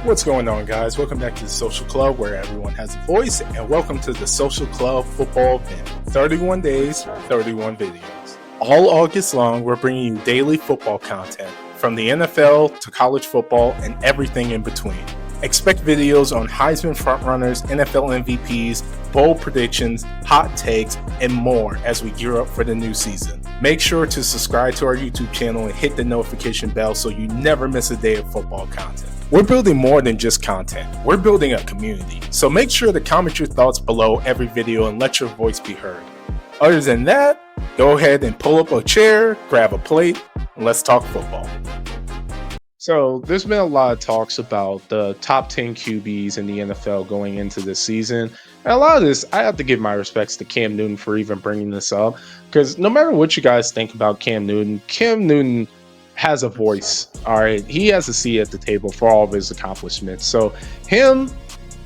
What's going on, guys? Welcome back to the Social Club, where everyone has a voice, and welcome to the Social Club football event. 31 days, 31 videos. All August long, we're bringing you daily football content, from the NFL to college football and everything in between. Expect videos on Heisman frontrunners, NFL MVPs, bold predictions, hot takes, and more as we gear up for the new season. Make sure to subscribe to our YouTube channel and hit the notification bell so you never miss a day of football content. We're building more than just content. We're building a community. So make sure to comment your thoughts below every video and let your voice be heard. Other than that, go ahead and pull up a chair, grab a plate, and let's talk football. So there's been a lot of talks about the top 10 QBs in the NFL going into this season. And a lot of this, I have to give my respects to Cam Newton for even bringing this up. Because no matter what you guys think about Cam Newton has a voice. All right. He has a seat at the table for all of his accomplishments. So him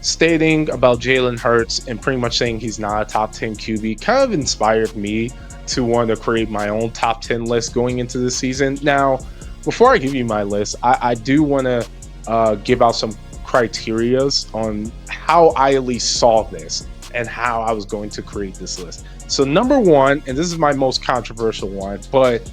stating about Jalen Hurts and pretty much saying he's not a top 10 QB kind of inspired me to want to create my own top 10 list going into the season. Now, before I give you my list, I do want to give out some criterias on how I at least saw this and how I was going to create this list. So number one, and this is my most controversial one, but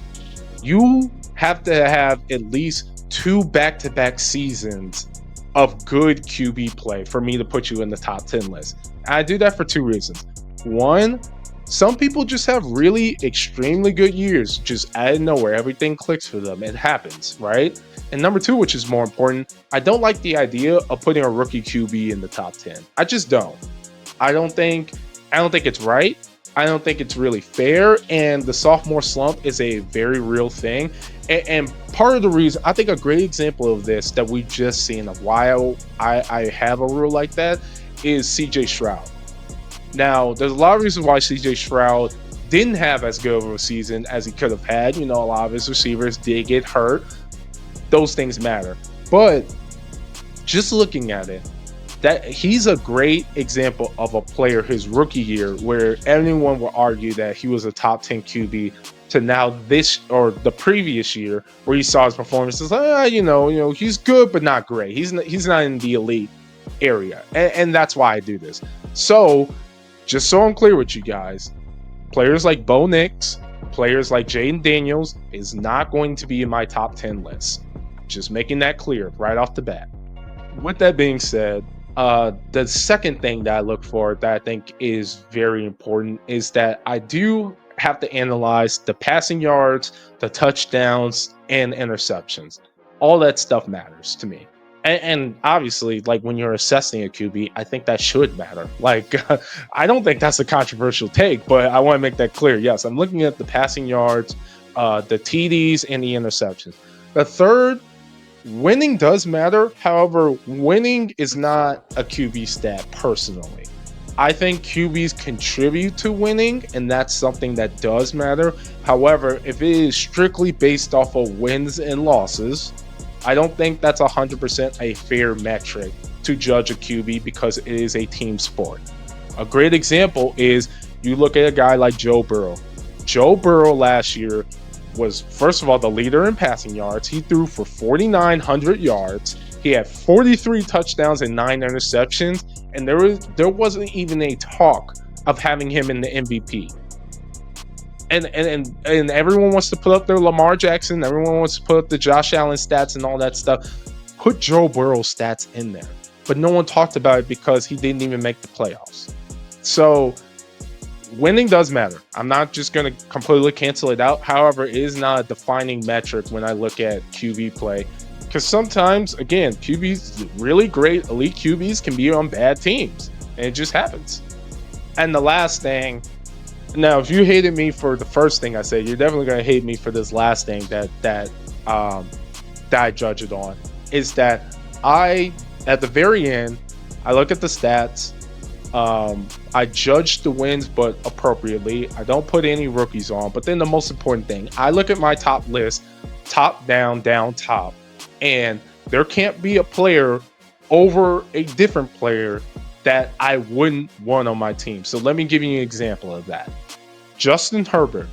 you have to have at least 2 back-to-back seasons of good QB play for me to put you in the top 10 list. And I do that for 2 reasons. One, some people just have really extremely good years, just out of nowhere. Everything clicks for them. It happens, right? And number 2, which is more important, I don't like the idea of putting a rookie QB in the top 10. I just don't. I don't think it's right. I don't think it's really fair. And the sophomore slump is a very real thing. And part of the reason, I think a great example of this that we've just seen of why I have a rule like that is CJ Stroud. Now, there's a lot of reasons why CJ Stroud didn't have as good of a season as he could have had. You know, a lot of his receivers did get hurt. Those things matter. But just looking at it, that he's a great example of a player his rookie year where anyone will argue that he was a top 10 QB to now this or the previous year where you saw his performances like, he's good but not great. He's not in the elite area. And that's why I do this. So just so I'm clear with you guys, players like Bo Nix, players like Jaden Daniels is not going to be in my top 10 list. Just making that clear right off the bat. With that being said, the second thing that I look for that I think is very important is that I do have to analyze the passing yards, the touchdowns, and interceptions. All that stuff matters to me. And obviously, like when you're assessing a QB, I think that should matter. Like, I don't think that's a controversial take, but I want to make that clear. Yes, I'm looking at the passing yards, the TDs, and the interceptions. The third, winning does matter. However, winning is not a QB stat personally. I think QBs contribute to winning, and that's something that does matter. However, if it is strictly based off of wins and losses, I don't think that's 100% a fair metric to judge a QB because it is a team sport. A great example is you look at a guy like Joe Burrow. Joe Burrow last year was, first of all, the leader in passing yards. He threw for 4,900 yards. He had 43 touchdowns and 9 interceptions, and there wasn't even a talk of having him in the MVP. And everyone wants to put up their Lamar Jackson. Everyone wants to put up the Josh Allen stats and all that stuff. Put Joe Burrow's stats in there. But no one talked about it because he didn't even make the playoffs. So winning does matter. I'm not just going to completely cancel it out. However, it is not a defining metric when I look at QB play. Because sometimes, again, QBs, really great elite QBs can be on bad teams. And it just happens. And the last thing, now, if you hated me for the first thing I said, you're definitely going to hate me for this last thing that I judge it on, is that at the very end, I look at the stats, I judge the wins, but appropriately. I don't put any rookies on. But then the most important thing, I look at my top list, top, down, top, and there can't be a player over a different player that I wouldn't want on my team. So let me give you an example of that. Justin Herbert,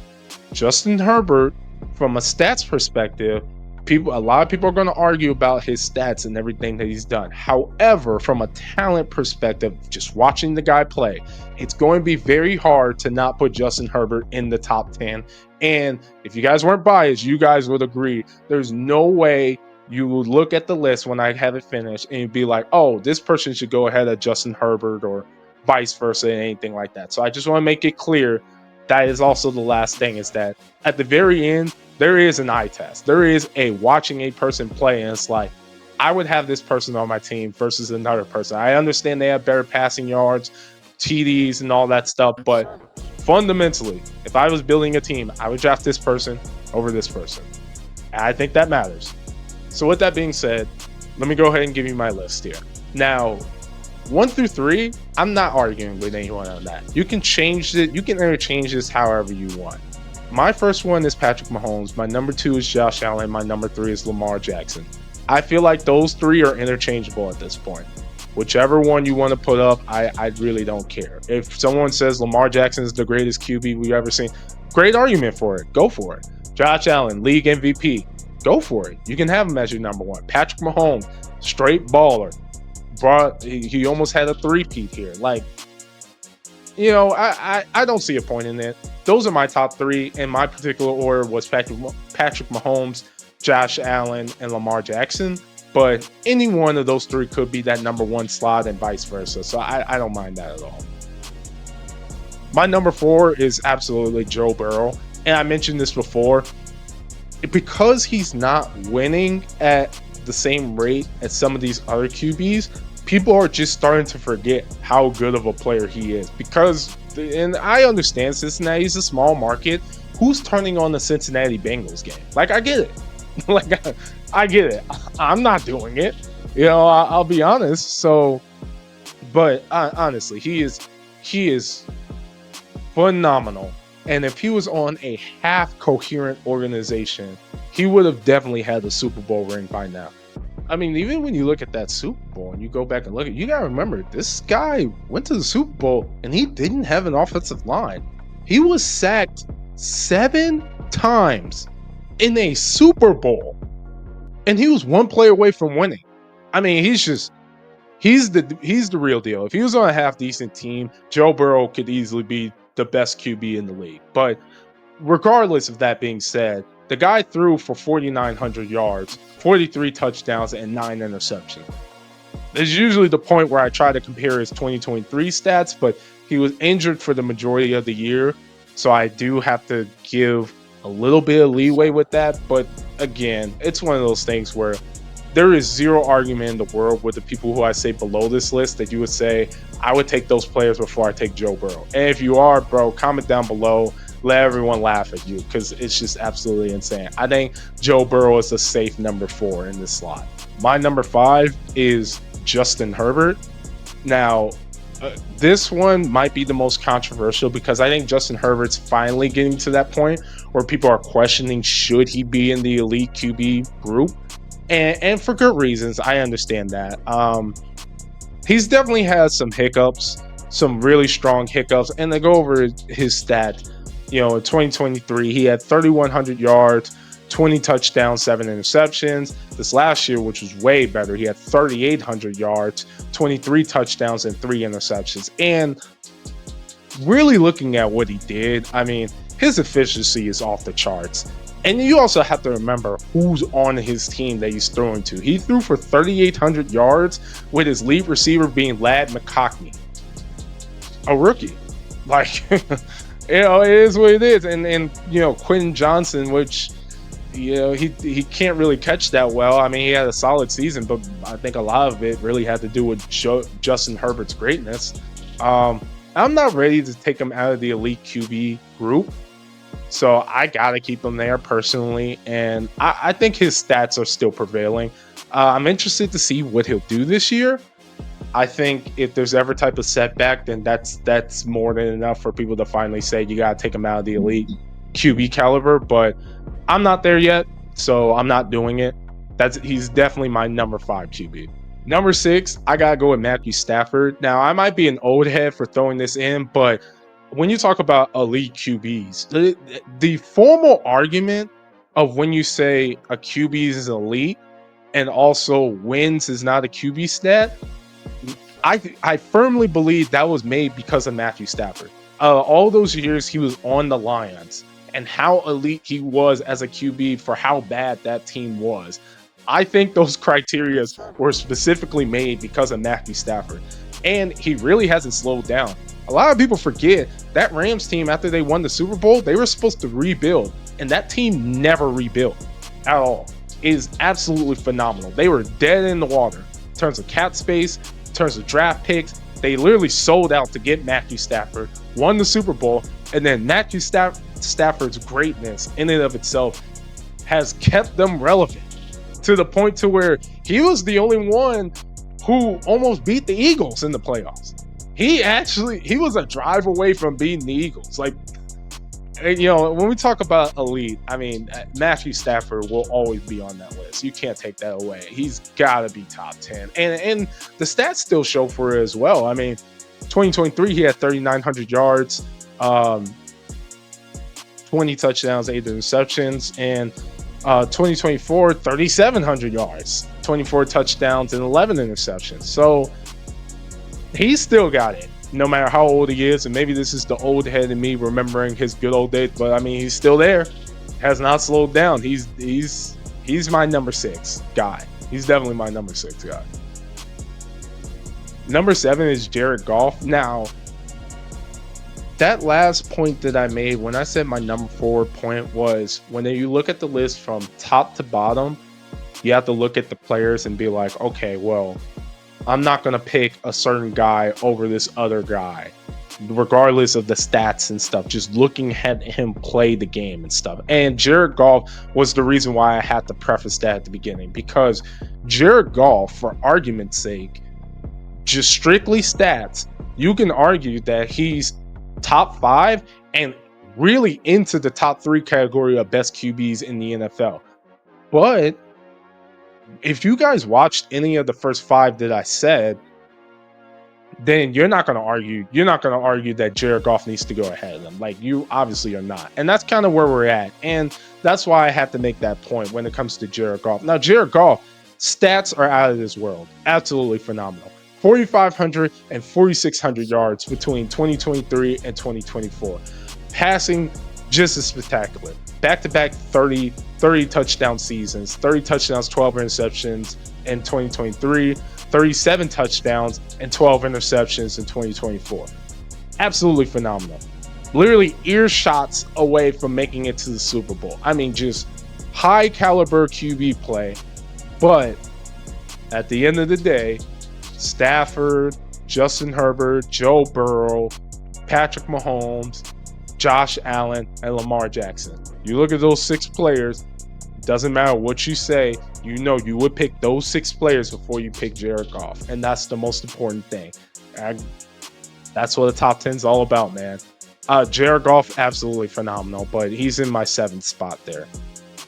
from a stats perspective, A lot of people are going to argue about his stats and everything that he's done. However, from a talent perspective, just watching the guy play, it's going to be very hard to not put Justin Herbert in the top 10. And if you guys weren't biased, you guys would agree. There's no way you would look at the list when I have it finished and you'd be like, oh, this person should go ahead of Justin Herbert or vice versa, and anything like that. So I just want to make it clear that is also the last thing, is that at the very end, there is an eye test. There is a watching a person play, and it's like, I would have this person on my team versus another person. I understand they have better passing yards, TDs, and all that stuff, but fundamentally, if I was building a team, I would draft this person over this person. And I think that matters. So with that being said, let me go ahead and give you my list here. Now, 1 through 3, I'm not arguing with anyone on that. You can change it. You can interchange this however you want. My first one is Patrick Mahomes. My number 2 is Josh Allen. My number 3 is Lamar Jackson. I feel like those 3 are interchangeable at this point. Whichever one you want to put up, I really don't care. If someone says Lamar Jackson is the greatest QB we've ever seen, great argument for it. Go for it. Josh Allen, league MVP. Go for it. You can have him as your number 1. Patrick Mahomes, straight baller. He almost had a 3-peat here. Like, you know, I don't see a point in it. Those are my top 3. In my particular order was Patrick Mahomes, Josh Allen, and Lamar Jackson. But any one of those 3 could be that number 1 slot and vice versa. So I don't mind that at all. My number 4 is absolutely Joe Burrow. And I mentioned this before. Because he's not winning at the same rate as some of these other QBs, people are just starting to forget how good of a player he is. Because, and I understand Cincinnati's a small market. Who's turning on the Cincinnati Bengals game? Like, I get it. I get it. I'm not doing it. You know, I'll be honest. So, but honestly, he is phenomenal. And if he was on a half coherent organization, he would have definitely had the Super Bowl ring by now. I mean, even when you look at that Super Bowl and you go back and look at it, you got to remember, this guy went to the Super Bowl and he didn't have an offensive line. He was sacked 7 times in a Super Bowl. And he was 1 play away from winning. I mean, he's the real deal. If he was on a half decent team, Joe Burrow could easily be the best QB in the league. But regardless of that being said, the guy threw for 4,900 yards, 43 touchdowns, and 9 interceptions. There's usually the point where I try to compare his 2023 stats, but he was injured for the majority of the year. So I do have to give a little bit of leeway with that. But again, it's one of those things where there is zero argument in the world with the people who I say below this list that you would say, I would take those players before I take Joe Burrow. And if you are, bro, comment down below. Let everyone laugh at you because it's just absolutely insane. I think Joe Burrow is a safe number 4 in this slot. My number 5 is Justin Herbert. Now, this one might be the most controversial because I think Justin Herbert's finally getting to that point where people are questioning, should he be in the elite QB group? And for good reasons. I understand that. He's definitely had some hiccups, some really strong hiccups. And to go over his stat, you know, in 2023, he had 3,100 yards, 20 touchdowns, 7 interceptions. This last year, which was way better, he had 3,800 yards, 23 touchdowns, and 3 interceptions. And really looking at what he did, I mean, his efficiency is off the charts. And you also have to remember who's on his team that he's throwing to. He threw for 3,800 yards with his lead receiver being Ladd McConkey, a rookie. Like, you know, it is what it is. And you know, Quentin Johnson, which, you know, he can't really catch that well. I mean, he had a solid season, but I think a lot of it really had to do with Justin Herbert's greatness. I'm not ready to take him out of the elite QB group. So I got to keep him there personally. And I think his stats are still prevailing. I'm interested to see what he'll do this year. I think if there's ever type of setback, then that's more than enough for people to finally say you got to take him out of the elite QB caliber. But I'm not there yet, so I'm not doing it. He's definitely my number 5 QB. Number 6, I got to go with Matthew Stafford. Now, I might be an old head for throwing this in, but when you talk about elite QBs, the formal argument of when you say a QB is elite and also wins is not a QB stat, I firmly believe that was made because of Matthew Stafford. All those years he was on the Lions and how elite he was as a QB for how bad that team was. I think those criteria were specifically made because of Matthew Stafford. And he really hasn't slowed down. A lot of people forget that Rams team, after they won the Super Bowl, they were supposed to rebuild. And that team never rebuilt at all. It is absolutely phenomenal. They were dead in the water in terms of cap space, in terms of draft picks. They literally sold out to get Matthew Stafford, won the Super Bowl, and then Matthew Stafford's greatness in and of itself has kept them relevant to the point to where he was the only one who almost beat the Eagles in the playoffs. He was a drive away from beating the Eagles. Like, you know, when we talk about elite, I mean, Matthew Stafford will always be on that list. You can't take that away. He's got to be top 10. And the stats still show for it as well. I mean, 2023, he had 3,900 yards, 20 touchdowns, 8 interceptions. And 2024, 3,700 yards, 24 touchdowns, and 11 interceptions. So he's still got it, no matter how old he is. And maybe this is the old head in me remembering his good old days, but I mean, he's still there, has not slowed down. He's my number 6 guy. He's definitely my number 6 guy. Number 7 is Jared Goff. Now, that last point that I made when I said my number 4 point was when you look at the list from top to bottom, you have to look at the players and be like, okay, well, I'm not going to pick a certain guy over this other guy, regardless of the stats and stuff, just looking at him play the game and stuff. And Jared Goff was the reason why I had to preface that at the beginning, because Jared Goff, for argument's sake, just strictly stats, you can argue that he's top 5 and really into the top 3 category of best QBs in the NFL. But if you guys watched any of the first 5 that I said, then you're not going to argue. You're not going to argue that Jared Goff needs to go ahead of them. Like, you obviously are not. And that's kind of where we're at. And that's why I have to make that point when it comes to Jared Goff. Now, Jared Goff, stats are out of this world. Absolutely phenomenal. 4,500 and 4,600 yards between 2023 and 2024. Passing, just as spectacular. Back-to-back 30 touchdown seasons, 30 touchdowns, 12 interceptions in 2023, 37 touchdowns and 12 interceptions in 2024. Absolutely phenomenal. Literally earshots away from making it to the Super Bowl. I mean, just high caliber QB play. But at the end of the day, Stafford, Justin Herbert, Joe Burrow, Patrick Mahomes, Josh Allen, and Lamar Jackson. You look at those 6 players, doesn't matter what you say, you know you would pick those 6 players before you pick Jared Goff. And that's the most important thing. That's what the top 10 is all about, man. Jared Goff, absolutely phenomenal, but he's in my 7th spot there.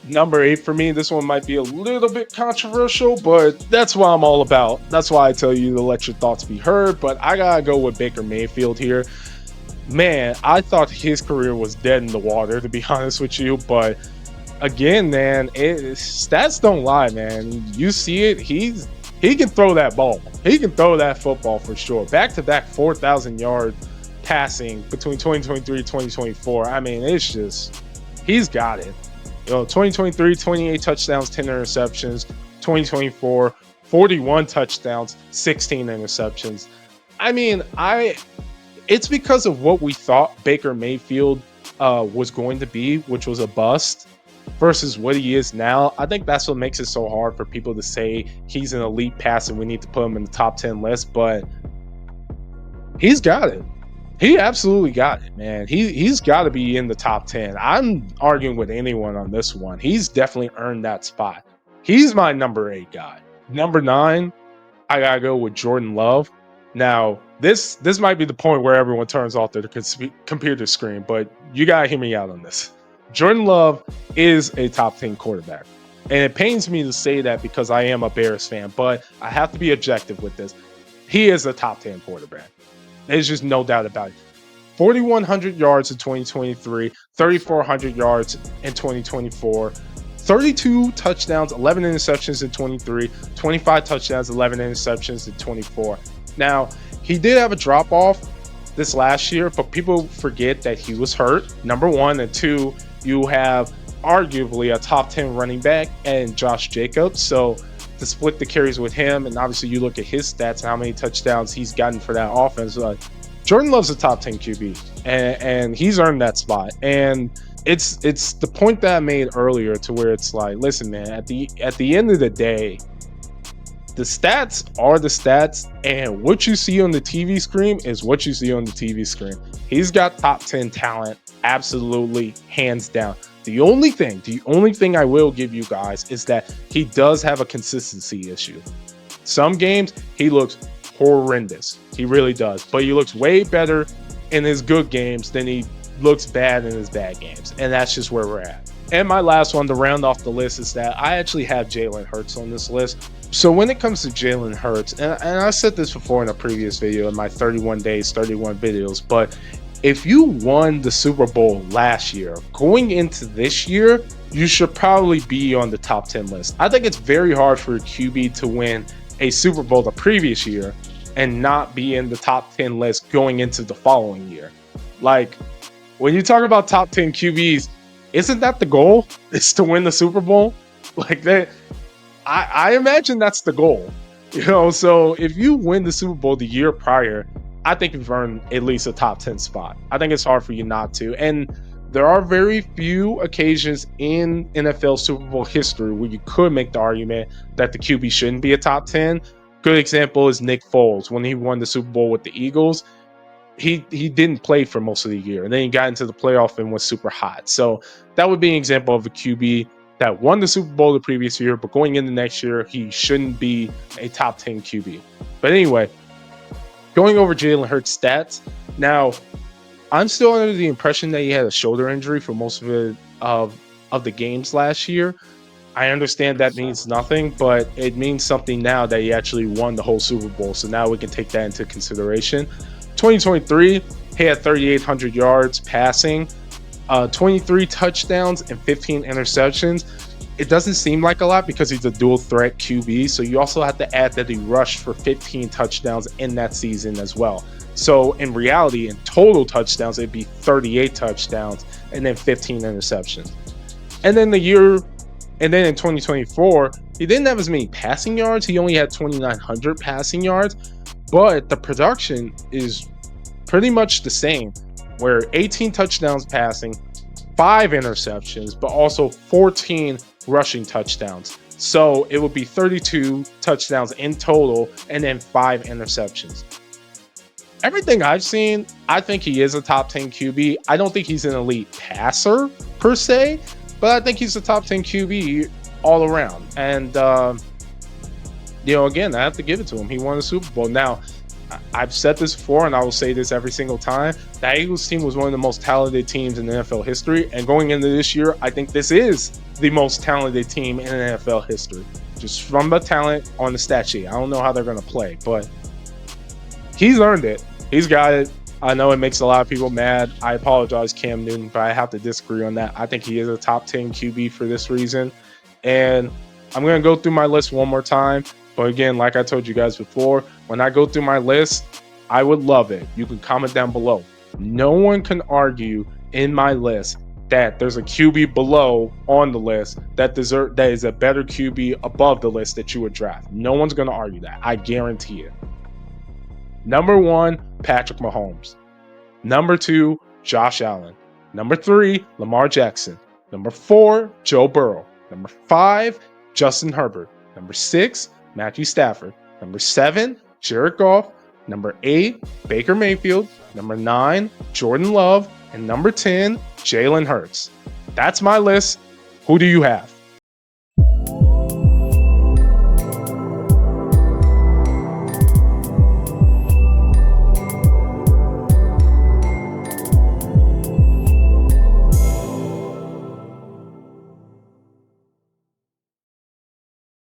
Number 8 for me, this one might be a little bit controversial, but that's what I'm all about. That's why I tell you to let your thoughts be heard, but I gotta go with Baker Mayfield here. Man, I thought his career was dead in the water, to be honest with you, but again, man, stats don't lie, man. You see it, he can throw that ball. He can throw that football for sure. Back-to-back 4,000 yard passing between 2023 and 2024. I mean, it's just, he's got it. You know, 2023, 28 touchdowns, 10 interceptions. 2024, 41 touchdowns, 16 interceptions. I mean, it's because of what we thought Baker Mayfield was going to be, which was a bust, versus what he is now. I think that's what makes it so hard for people to say he's an elite passer and we need to put him in the top 10 list, but he's got it. He absolutely got it, man. He's got to be in the top 10. I'm arguing with anyone on this one. He's definitely earned that spot. He's my number 8 guy. Number 9, I got to go with Jordan Love. Now, this might be the point where everyone turns off their computer screen, but you got to hear me out on this. Jordan Love is a top 10 quarterback. And it pains me to say that because I am a Bears fan, but I have to be objective with this. He is a top 10 quarterback. There's just no doubt about it. 4,100 yards in 2023, 3,400 yards in 2024, 32 touchdowns, 11 interceptions in 23, 25 touchdowns, 11 interceptions in 24. Now, he did have a drop off this last year, but people forget that he was hurt, number one, and two, you have arguably a top 10 running back and Josh Jacobs. So to split the carries with him, and obviously you look at his stats and how many touchdowns he's gotten for that offense, Jordan Love's a top 10 QB, and he's earned that spot. And it's the point that I made earlier, to where it's like, listen, man, at the end of the day, the stats are the stats, and what you see on the TV screen is what you see on the TV screen. He's got top 10 talent, absolutely, hands down. The only thing I will give you guys is that he does have a consistency issue. Some games he looks horrendous. He really does. But he looks way better in his good games than he looks bad in his bad games. And that's just where we're at. And my last one to round off the list is that I actually have Jalen Hurts on this list. So when it comes to Jalen Hurts, and I said this before in a previous video in my 31 days, 31 videos, but if you won the Super Bowl last year, going into this year, you should probably be on the top 10 list. I think it's very hard for a QB to win a Super Bowl the previous year and not be in the top 10 list going into the following year. Like, when you talk about top 10 QBs, isn't that the goal? Is to win the Super Bowl? Like that, I imagine that's the goal. You know, so if you win the Super Bowl the year prior, I think you've earned at least a top 10 spot. I think it's hard for you not to. And there are very few occasions in NFL Super Bowl history where you could make the argument that the QB shouldn't be a top 10. Good example is Nick Foles. When he won the Super Bowl with the Eagles, he didn't play for most of the year. And then he got into the playoff and was super hot. So that would be an example of a QB that won the Super Bowl the previous year, but going into next year, he shouldn't be a top 10 QB. But anyway, going over Jalen Hurts' stats. Now, I'm still under the impression that he had a shoulder injury for most of the games last year. I understand that means nothing, but it means something now that he actually won the whole Super Bowl. So now we can take that into consideration. 2023, he had 3,800 yards passing, 23 touchdowns and 15 interceptions. It doesn't seem like a lot because he's a dual threat QB. So you also have to add that he rushed for 15 touchdowns in that season as well. So in reality, in total touchdowns, it'd be 38 touchdowns and then 15 interceptions. And then in 2024, he didn't have as many passing yards. He only had 2,900 passing yards, but the production is pretty much the same, where 18 touchdowns passing, 5 interceptions, but also 14 rushing touchdowns. So it would be 32 touchdowns in total and then 5 interceptions. Everything I've seen, I think he is a top 10 QB. I don't think he's an elite passer per se, but I think he's a top 10 QB all around. And, again, I have to give it to him. He won the Super Bowl. Now, I've said this before, and I will say this every single time. The Eagles team was one of the most talented teams in NFL history. And going into this year, I think this is the most talented team in NFL history. Just from the talent on the stat sheet. I don't know how they're going to play, but he's earned it. He's got it. I know it makes a lot of people mad. I apologize, Cam Newton, but I have to disagree on that. I think he is a top 10 QB for this reason. And I'm going to go through my list one more time. But again, like I told you guys before, when I go through my list, I would love it. You can comment down below. No one can argue in my list that there's a QB below on the list that is a better QB above the list that you would draft. No one's going to argue that. I guarantee it. Number 1, Patrick Mahomes. Number 2, Josh Allen. Number 3, Lamar Jackson. Number 4, Joe Burrow. Number 5, Justin Herbert. Number 6, Matthew Stafford. Number 7, Jared Goff. Number 8, Baker Mayfield. Number 9, Jordan Love. And number 10, Jalen Hurts. That's my list. Who do you have?